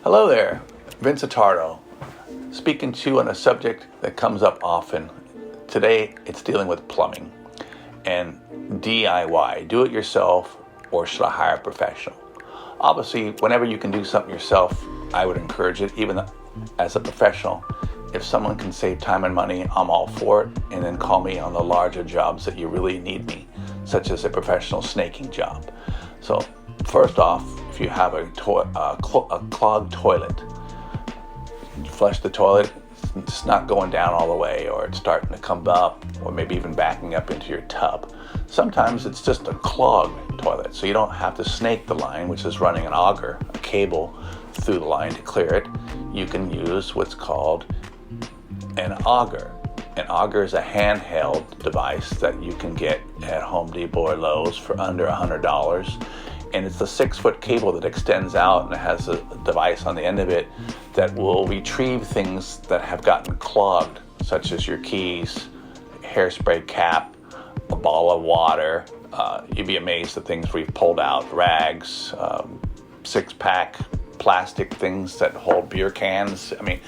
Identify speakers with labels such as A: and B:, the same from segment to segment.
A: Hello there, Vince Attardo, speaking to you on a subject that comes up often. Today, it's dealing with plumbing and DIY, do it yourself, or should I hire a professional? Obviously, whenever you can do something yourself, I would encourage it, even as a professional. If someone can save time and money, I'm all for it, and then call me on the larger jobs that you really need me, such as a professional snaking job. So, first off, if you have a clogged toilet, you flush the toilet, it's not going down all the way, or it's starting to come up, or maybe even backing up into your tub. Sometimes it's just a clogged toilet, so you don't have to snake the line, which is running an auger, a cable, through the line to clear it. You can use what's called an agar. An agar is a handheld device that you can get at Home Depot or Lowe's for under $100. And it's a 6-foot cable that extends out, and it has a device on the end of it that will retrieve things that have gotten clogged, such as your keys, hairspray cap, a bottle of water. You'd be amazed at things we've pulled out, rags, 6-pack plastic things that hold beer cans. I mean,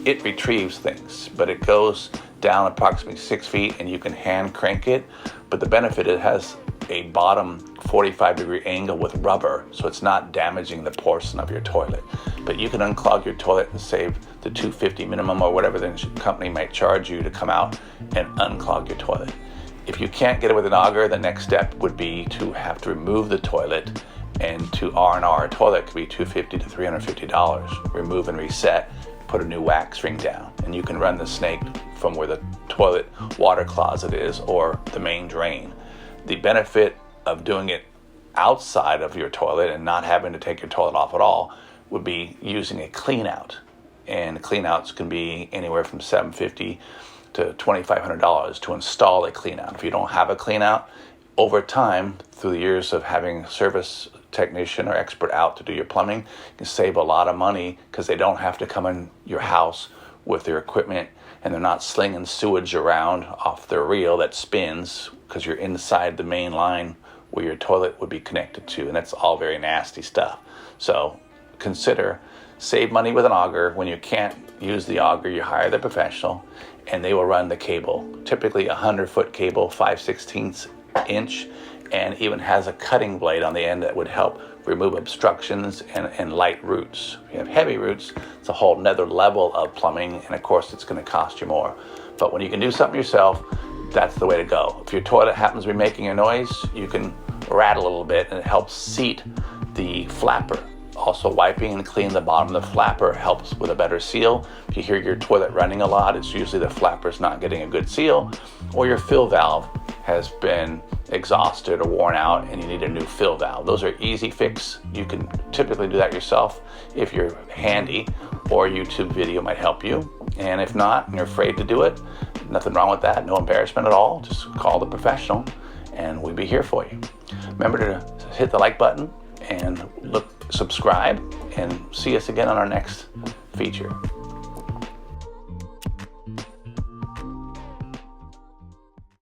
A: it retrieves things, but it goes down approximately 6 feet, and you can hand crank it. But the benefit, it has a bottom 45-degree angle with rubber, so it's not damaging the porcelain of your toilet. But you can unclog your toilet and save the $250 minimum or whatever the company might charge you to come out and unclog your toilet. If you can't get it with an auger, the next step would be to have to remove the toilet, and to R&R a toilet could be $250 to $350. Remove and reset, put a new wax ring down, and you can run the snake from where the toilet water closet is or the main drain. The benefit of doing it outside of your toilet and not having to take your toilet off at all would be using a clean out. And clean outs can be anywhere from $750 to $2,500 to install a clean out. If you don't have a clean out, over time, through the years of having a service technician or expert out to do your plumbing, you can save a lot of money because they don't have to come in your house with their equipment, and they're not slinging sewage around off their reel that spins because you're inside the main line where your toilet would be connected to, and that's all very nasty stuff. So consider, save money with an auger. When you can't use the auger, you hire the professional, and they will run the cable, typically a 100-foot cable, 5/16 inch, and even has a cutting blade on the end that would help remove obstructions and light roots. If you have heavy roots, it's a whole nother level of plumbing, and of course it's going to cost you more. But when you can do something yourself, that's the way to go. If your toilet happens to be making a noise, you can rattle a little bit, and it helps seat the flapper. Also, wiping and cleaning the bottom of the flapper helps with a better seal. If you hear your toilet running a lot, it's usually the flapper's not getting a good seal, or your fill valve has been exhausted or worn out and you need a new fill valve. Those are easy fix. You can typically do that yourself if you're handy, or a YouTube video might help you. And if not, and you're afraid to do it, nothing wrong with that, no embarrassment at all. Just call the professional and we'll be here for you. Remember to hit the like button and subscribe, and see us again on our next feature.